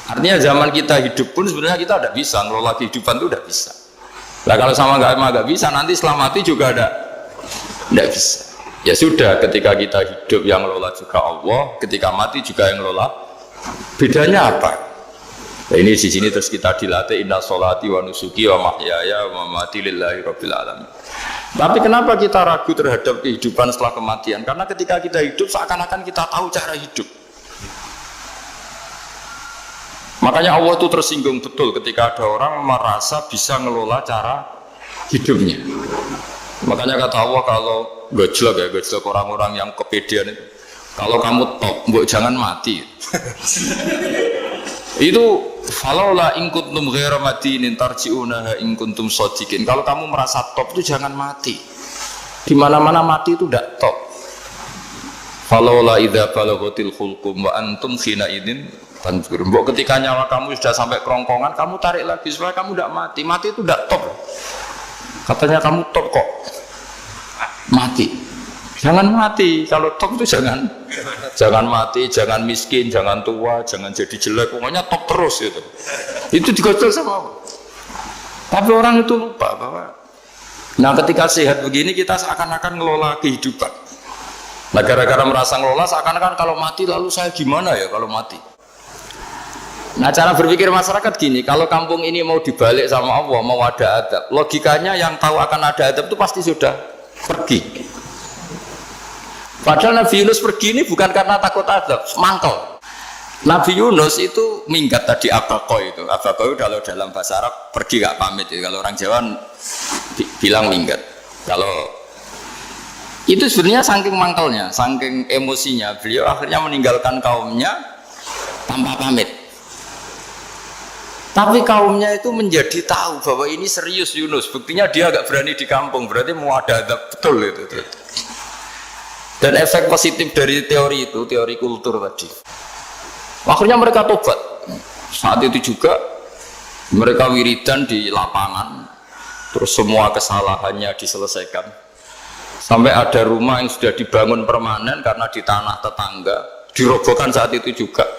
Artinya zaman kita hidup pun sebenarnya kita tidak bisa ngelola kehidupan itu tidak bisa. Nah kalau sama nggak bisa nanti setelah mati juga tidak bisa. Ya sudah, ketika kita hidup yang ngelola juga Allah, ketika mati juga yang ngelola. Bedanya apa? Nah, ini di sini terus kita dilatih inna sholati wa nusuki wa mahyaya wa mamati lillahi rabbil alamin. Tapi kenapa kita ragu terhadap kehidupan setelah kematian? Karena ketika kita hidup seakan-akan kita tahu cara hidup. Makanya Allah itu tersinggung betul ketika ada orang merasa bisa ngelola cara hidupnya. Makanya kata Allah, kalau gojlok orang-orang yang kepedean itu, kalau kamu top, mbok jangan mati. Itu falaula in kuntum ghaira madinin tarji'unaha in kuntum shadiqin. Kalau kamu merasa top itu jangan mati. Di mana-mana mati itu tidak top. Falaula idza balaghatil khulqum wa antum khina idin tanzur. Mbok ketika nyawa kamu sudah sampai kerongkongan, kamu tarik lagi supaya kamu tidak mati. Mati itu tidak top. Katanya kamu top kok. Mati. Jangan mati. Kalau top itu jangan mati, jangan miskin, jangan tua, jangan jadi jelek. Pokoknya top terus gitu. Itu digocol sama Allah. Tapi orang itu lupa bahwa nah ketika sehat begini kita seakan-akan ngelola kehidupan. Nah gara-gara merasa ngelola seakan-akan kalau mati lalu saya gimana ya kalau mati. Nah cara berpikir masyarakat gini, kalau kampung ini mau dibalik sama Allah, mau ada adab, logikanya yang tahu akan ada adab itu pasti sudah pergi. Padahal Nabi Yunus pergi ini bukan karena takut adab, mangkel. Nabi Yunus itu minggat tadi abaqo itu. Abaqo itu kalau dalam bahasa Arab pergi gak pamit ya. Kalau orang Jawa bilang minggat. Kalau itu sebenarnya saking mangkelnya, saking emosinya, beliau akhirnya meninggalkan kaumnya tanpa pamit. Tapi kaumnya itu menjadi tahu bahwa ini serius Yunus. Buktinya dia agak berani di kampung, berarti mau ada adab betul itu. Dan efek positif dari teori itu, teori kultur tadi. Akhirnya mereka tobat. Saat itu juga mereka wiridan di lapangan, terus semua kesalahannya diselesaikan. Sampai ada rumah yang sudah dibangun permanen karena di tanah tetangga, dirobohkan saat itu juga.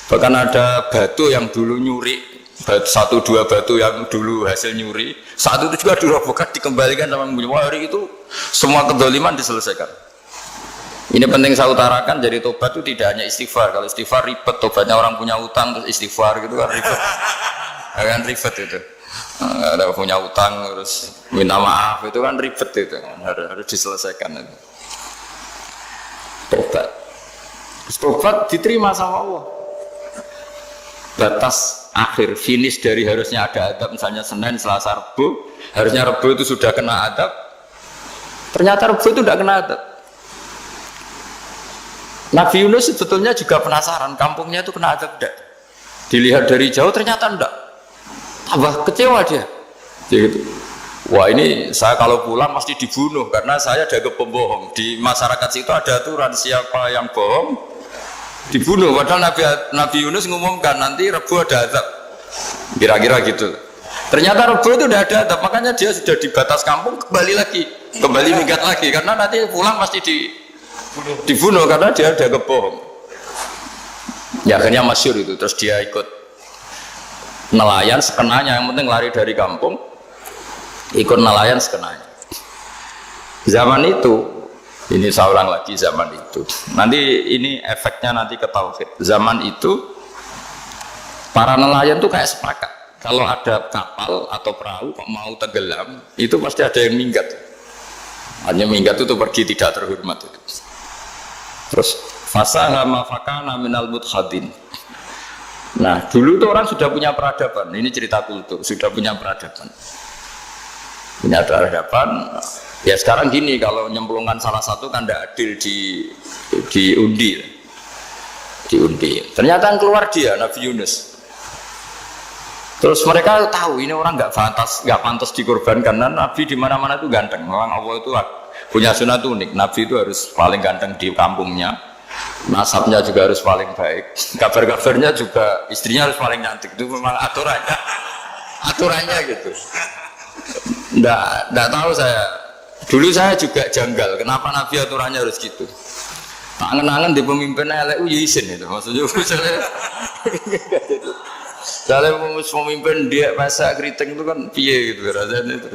Bahkan ada batu yang dulu nyuri, satu dua batu yang dulu hasil nyuri, saat itu juga dirobohkan, dikembalikan sama penghuni. Hari itu semua kedoliman diselesaikan. Ini penting saya utarakan, jadi tobat itu tidak hanya istighfar. Kalau istighfar ribet, tobatnya orang punya utang terus istighfar gitu kan ribet. Kan ribet itu. Ada punya utang terus minta maaf itu kan ribet itu. Harus diselesaikan itu. Tobat. Tobat diterima sama Allah. Batas akhir finish dari harusnya ada adab, misalnya Senin, Selasa, Rabu, harusnya Rabu itu sudah kena adab. Ternyata Rabu itu tidak kena adab. Nabi Yunus sebetulnya juga penasaran kampungnya itu kena adab tidak. Dilihat dari jauh ternyata tidak. Tambah kecewa dia. Gitu. Wah ini saya kalau pulang pasti dibunuh karena saya jaga pembohong. Di masyarakat situ ada aturan siapa yang bohong dibunuh. Padahal Nabi Yunus ngumumkan nanti Rebu ada adab. Kira-kira gitu. Ternyata Rebu itu tidak ada adab, makanya dia sudah di batas kampung kembali minggat lagi karena nanti pulang pasti dibunuh karena dia ada kebohong. Ya akhirnya masyhur itu, terus dia ikut nelayan sekenanya, yang penting lari dari kampung, ikut nelayan sekenanya. Zaman itu, ini saya ulang lagi zaman itu. Nanti ini efeknya nanti ke tauhid. Zaman itu para nelayan tuh kayak sepakat. Kalau ada kapal atau perahu kok mau tenggelam, itu pasti ada yang minggat. Hanya minggat itu pergi tidak terhormat itu. Terus fasahama fakana minal mudhadin. Nah dulu tuh orang sudah punya peradaban. Ini cerita kultur, sudah punya peradaban. Punya peradaban. Ya sekarang gini, kalau nyemplungkan salah satu kan tidak adil diundi. Ternyata yang keluar dia Nabi Yunus. Terus mereka tahu ini orang nggak pantas dikorbankan karena Nabi di mana-mana itu ganteng. Memang Allah itu punya sunat unik. Nabi itu harus paling ganteng di kampungnya. Nasabnya juga harus paling baik. Kabar-kabarnya juga istrinya harus paling cantik. Itu memang aturannya gitu. Nggak tahu saya. Dulu saya juga janggal. Kenapa Nabi aturannya harus gitu? Angen-angen di pemimpin LU ya izin itu. Maksudnya Soalnya pemimpin dia masa keriting itu kan piye gitu rasanya itu.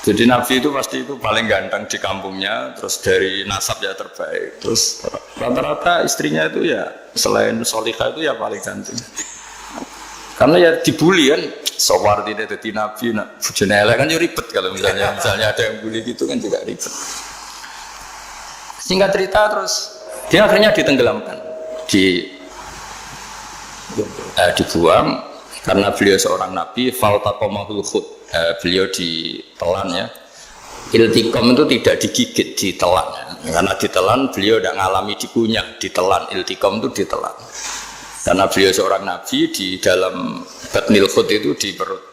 Jadi Nabi itu pasti itu paling ganteng di kampungnya, terus dari nasab ya terbaik, terus rata-rata istrinya itu ya selain solihah itu ya paling ganteng. Karena ya dibully kan, sowar tidak jadi Nabi, nak bujana kan juga ribet kalau misalnya ada yang bully gitu kan juga ribet. Singkat cerita terus dia akhirnya ditenggelamkan, dibuang karena beliau seorang Nabi, faltaqamahul khut. Beliau ditelan ya. Iltiqam itu tidak digigit, ditelan ya. Karena ditelan beliau tidak mengalami dikunyah, ditelan. Iltiqam itu ditelan. Karena beliau seorang nabi di dalam batnil khut itu di perut.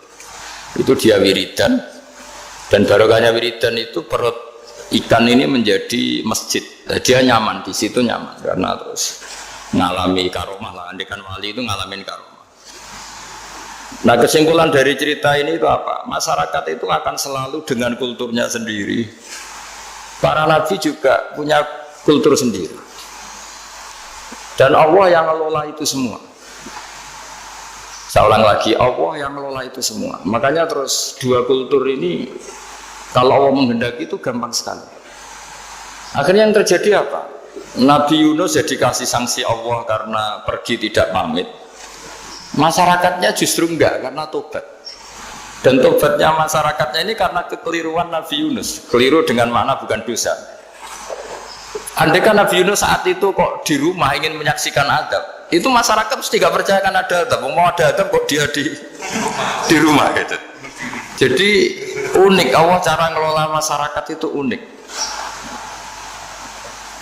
Itu dia wiridan. Dan barokahnya wiridan itu perut ikan ini menjadi masjid. Dia nyaman di situ nyaman karena terus mengalami karomah lah. Andekan wali itu ngalamin karomah. Nah kesimpulan dari cerita ini itu apa? Masyarakat itu akan selalu dengan kulturnya sendiri. Para nabi juga punya kultur sendiri. Dan Allah yang ngelola itu semua. Saya ulang lagi, Allah yang ngelola itu semua. Makanya terus dua kultur ini kalau Allah menghendaki itu gampang sekali. Akhirnya yang terjadi apa? Nabi Yunus jadi kasih sanksi Allah karena pergi tidak pamit. Masyarakatnya justru enggak karena tobat. Dan tobatnya masyarakatnya ini karena kekeliruan Nabi Yunus. Keliru dengan makna bukan dosa. Andai kan Nabi Yunus saat itu kok di rumah ingin menyaksikan adab, itu masyarakat mesti gak percaya kan ada adab. Mau ada adab kok dia di rumah gitu. Jadi unik, Allah cara ngelola masyarakat itu unik.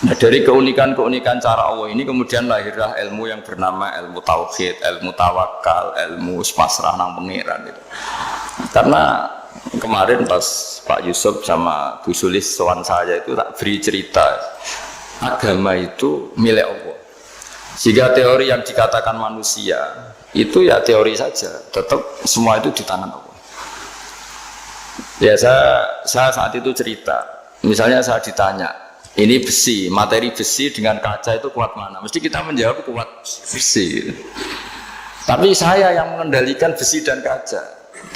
Nah dari keunikan-keunikan cara Allah ini kemudian lahirlah ilmu yang bernama ilmu tauhid, ilmu tawakal, ilmu pasrah nang pengiran gitu. Karena kemarin pas Pak Yusuf sama Bu Sulis sowan saya itu tak beri cerita agama itu milik Allah. Sehingga teori yang dikatakan manusia itu ya teori saja, tetap semua itu di tangan Allah. Ya saya saat itu cerita, misalnya saya ditanya, ini besi, materi besi dengan kaca itu kuat mana? Mesti kita menjawab kuat besi. Tapi saya yang mengendalikan besi dan kaca.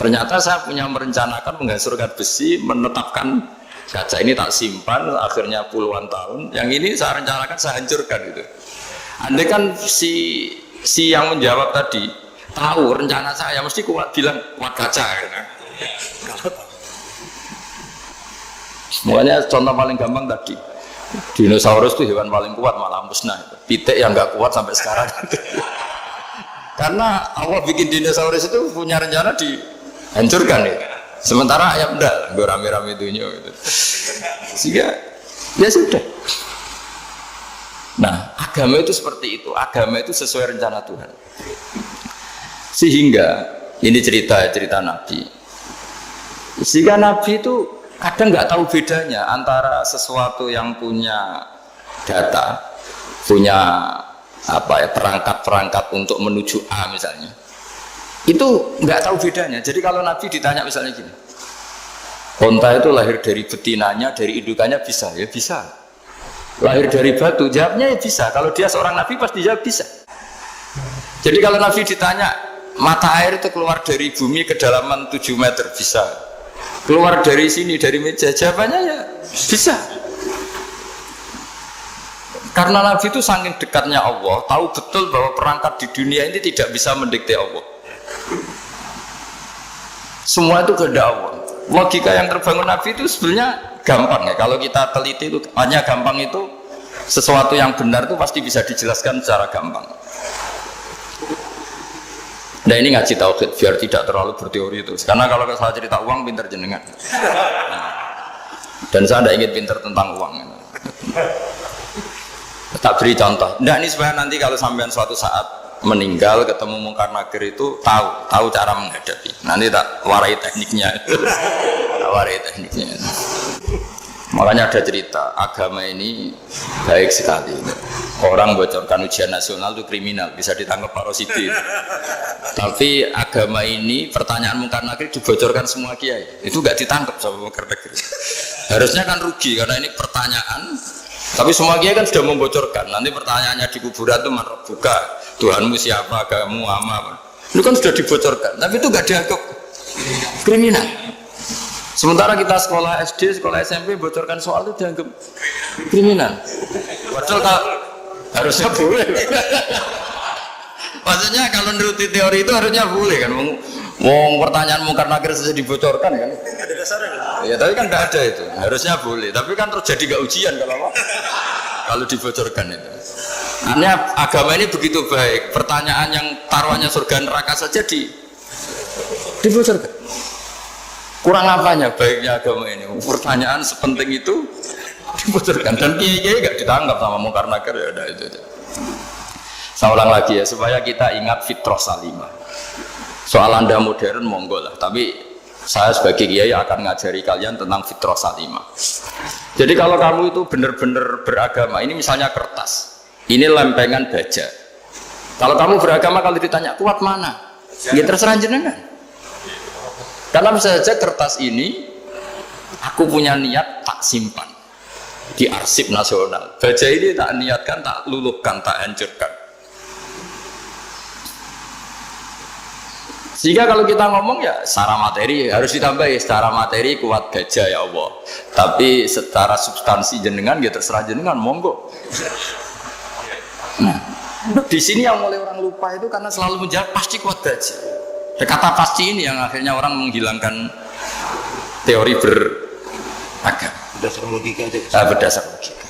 Ternyata saya punya merencanakan menghancurkan besi, menetapkan kaca ini tak simpan, akhirnya puluhan tahun. Yang ini saya rencanakan saya hancurkan gitu. Andai kan si yang menjawab tadi tahu rencana saya mesti kuat bilang kuat kaca. Gitu. Semuanya contoh paling gampang tadi. Dinosaurus itu hewan paling kuat malah musnah. Pitik yang nggak kuat sampai sekarang. Karena Allah bikin dinosaurus itu punya rencana dihancurkan ya. Sementara ayam enggak, gue rame-rame dunia gitu. Sehingga ya sudah. Nah, agama itu seperti itu. Agama itu sesuai rencana Tuhan. Sehingga ini cerita Nabi. Sehingga Nabi itu kadang nggak tahu bedanya antara sesuatu yang punya data, punya perangkat-perangkat untuk menuju A misalnya, itu nggak tahu bedanya. Jadi kalau Nabi ditanya misalnya gini, onta itu lahir dari betinanya, dari indukannya bisa, ya bisa. Lahir dari batu, jawabnya ya bisa. Kalau dia seorang Nabi pasti jawab bisa. Jadi kalau Nabi ditanya mata air itu keluar dari bumi kedalaman 7 meter, bisa. Keluar dari sini, dari meja, jawabannya ya bisa. Karena Nabi itu saking dekatnya Allah, tahu betul bahwa perangkat di dunia ini tidak bisa mendikte Allah. Semua itu kehendak Allah. Logika yang terbangun Nabi itu sebenarnya gampang ya. Kalau kita teliti itu hanya gampang itu, sesuatu yang benar itu pasti bisa dijelaskan secara gampang. Nah ini ngaji tauhid biar tidak terlalu berteori itu. Karena kalau saya cerita uang pinter jenengan. Nah, dan saya tidak ingin pinter tentang uang. Tak beri contoh. Nah ini supaya nanti kalau sampean suatu saat meninggal ketemu mungkar nakir itu tahu cara menghadapi. Nanti tak warai tekniknya. Tak warai tekniknya. Makanya ada cerita, agama ini baik sekali. Orang bocorkan ujian nasional itu kriminal, bisa ditangkap Pak Rosidi. Tapi agama ini, pertanyaan mungkar nakir dibocorkan semua kiai. Itu nggak ditangkap sama mungkar nakir. Harusnya kan rugi, karena ini pertanyaan Tapi semua kiai kan sudah membocorkan. Nanti pertanyaannya di kuburan itu man rabbuka, Tuhanmu siapa, agamamu apa. Itu kan sudah dibocorkan. Tapi itu nggak dianggap kriminal. Sementara kita sekolah SD, sekolah SMP bocorkan soal itu dianggap kriminal. Padahal harusnya boleh. Maksudnya kalau menuruti teori itu harusnya boleh kan. Mau pertanyaan mungkar nakir saja dibocorkan kan? Ada dasarnya kan? Ya tapi kan tidak ada itu. Harusnya boleh. Tapi kan terus jadi gak ujian kalau apa? Kalau dibocorkan itu. Artinya agama ini begitu baik. Pertanyaan yang taruhannya surga neraka saja dibocorkan. Kurang apanya baiknya agama ini? Pertanyaan sepenting itu dibocorkan. Dan kiai-kiai gak ditangkap sama mungkar nakir ya udah itu. Saya ulang lagi ya supaya kita ingat fitrah salimah. Soal Anda modern monggo lah, tapi saya sebagai kiai akan ngajari kalian tentang fitrah salimah. Jadi kalau kamu itu benar-benar beragama, ini misalnya kertas, ini lempengan baja. Kalau kamu beragama kalau ditanya kuat mana, ya terserah jenengan. Karena bisa saja kertas ini aku punya niat tak simpan di arsip nasional. Baja ini tak niatkan, tak luluhkan, tak hancurkan. Sehingga kalau kita ngomong ya secara materi harus ditambahi, secara materi kuat gajah ya Allah. Tapi secara substansi jenengan ya terserah jenengan monggo. Nah, di sini yang mulai orang lupa itu karena selalu menjawab pasti kuat gajah. Kata pasti ini yang akhirnya orang menghilangkan teori beragama. Berdasar logika aja. Berdasar logika.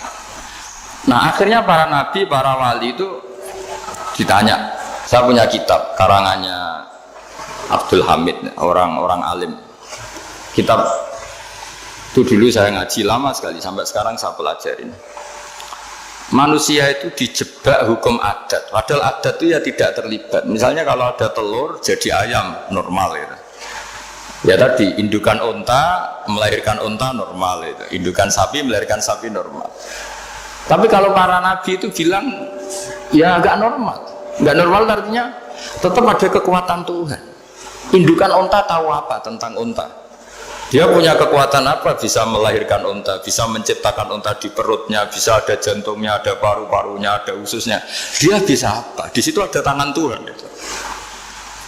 Nah akhirnya para nabi, para wali itu ditanya. Saya punya kitab karangannya Abdul Hamid, orang alim. Kitab itu dulu saya ngaji lama sekali, sampai sekarang saya pelajarin. Manusia itu dijebak hukum adat, padahal adat itu ya tidak terlibat. Misalnya kalau ada telur jadi ayam normal gitu. Ya tadi indukan unta melahirkan unta normal itu, indukan sapi melahirkan sapi normal. Tapi kalau para nabi itu bilang ya agak normal. Nggak normal artinya tetap ada kekuatan Tuhan. Indukan unta tahu apa tentang unta? Dia punya kekuatan apa? Bisa melahirkan unta, bisa menciptakan unta di perutnya, bisa ada jantungnya, ada paru-parunya, ada ususnya. Dia bisa apa? Di situ ada tangan Tuhan. Gitu.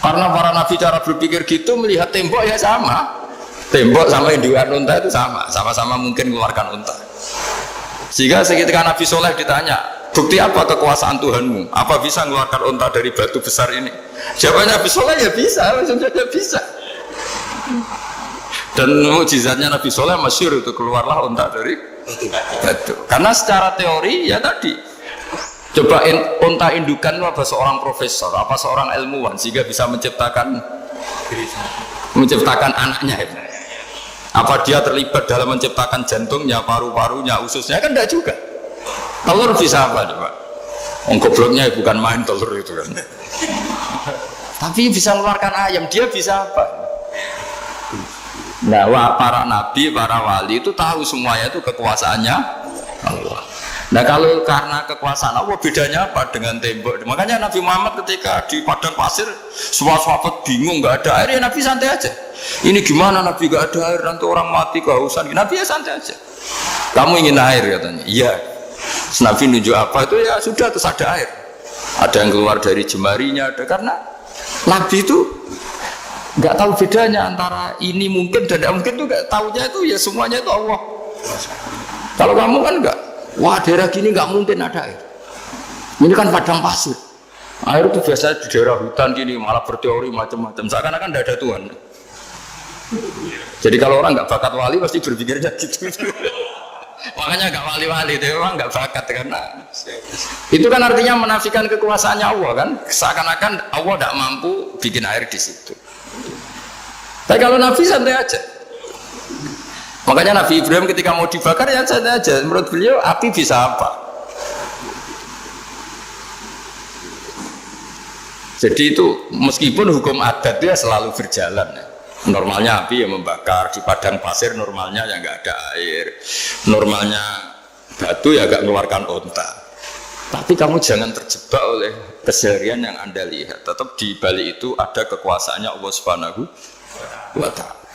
Karena para nabi cara berpikir gitu melihat tembok ya sama. Tembok sama indukan unta itu sama-sama mungkin mengeluarkan unta. Sehingga ketika Nabi Soleh ditanya, bukti apa kekuasaan Tuhanmu? Apa bisa mengeluarkan unta dari batu besar ini? Jawabannya Nabi Soleh ya bisa, langsung saja bisa. Dan mukjizatnya Nabi Soleh masyhur itu keluarlah unta dari batu. Karena secara teori ya tadi, coba unta indukan itu apa seorang profesor, apa seorang ilmuwan sehingga bisa menciptakan anaknya itu. Apa dia terlibat dalam menciptakan jantungnya, paru-parunya, ususnya kan tidak juga. Telur bisa apa coba? Gobloknya bukan main telur itu kan. Tapi bisa mengeluarkan ayam, dia bisa apa? Nah, para nabi, para wali itu tahu semuanya itu kekuasaannya Allah. Nah, kalau karena kekuasaan Allah bedanya apa dengan tembok? Makanya Nabi Muhammad ketika di padang pasir, semua sahabat bingung nggak ada air, ya Nabi santai aja. Ini gimana Nabi nggak ada air, nanti orang mati kehausan. Nabi ya santai aja. Kamu ingin air katanya? Iya. Nabi nunjuk apa itu ya sudah terus ada air. Ada yang keluar dari jemarinya, ada karena Nabi itu nggak tahu bedanya antara ini mungkin dan tidak mungkin tuh nggak tahunya itu ya semuanya itu Allah. Kalau kamu kan nggak, wah daerah gini nggak mungkin ada air. Ini kan padang pasir. Air itu biasanya di daerah hutan gini malah berteori macam-macam. Seakan-akan tidak ada Tuhan. Jadi kalau orang nggak bakat wali pasti berpikirnya gitu. Makanya nggak wali-wali itu orang nggak bakat karena itu kan artinya menafikan kekuasaannya Allah kan. Seakan-akan Allah tidak mampu bikin air di situ. Tapi kalau Nabi santai aja. Makanya Nabi Ibrahim ketika mau dibakar ya santai aja. Menurut beliau api bisa apa? Jadi itu meskipun hukum adat dia selalu berjalan. Normalnya api yang membakar di padang pasir, normalnya ya nggak ada air. Normalnya batu ya nggak mengeluarkan unta. Tapi kamu jangan terjebak oleh keseharian yang Anda lihat. Tetap di balik itu ada kekuasaannya Allah Subhanahu wa Ta'ala.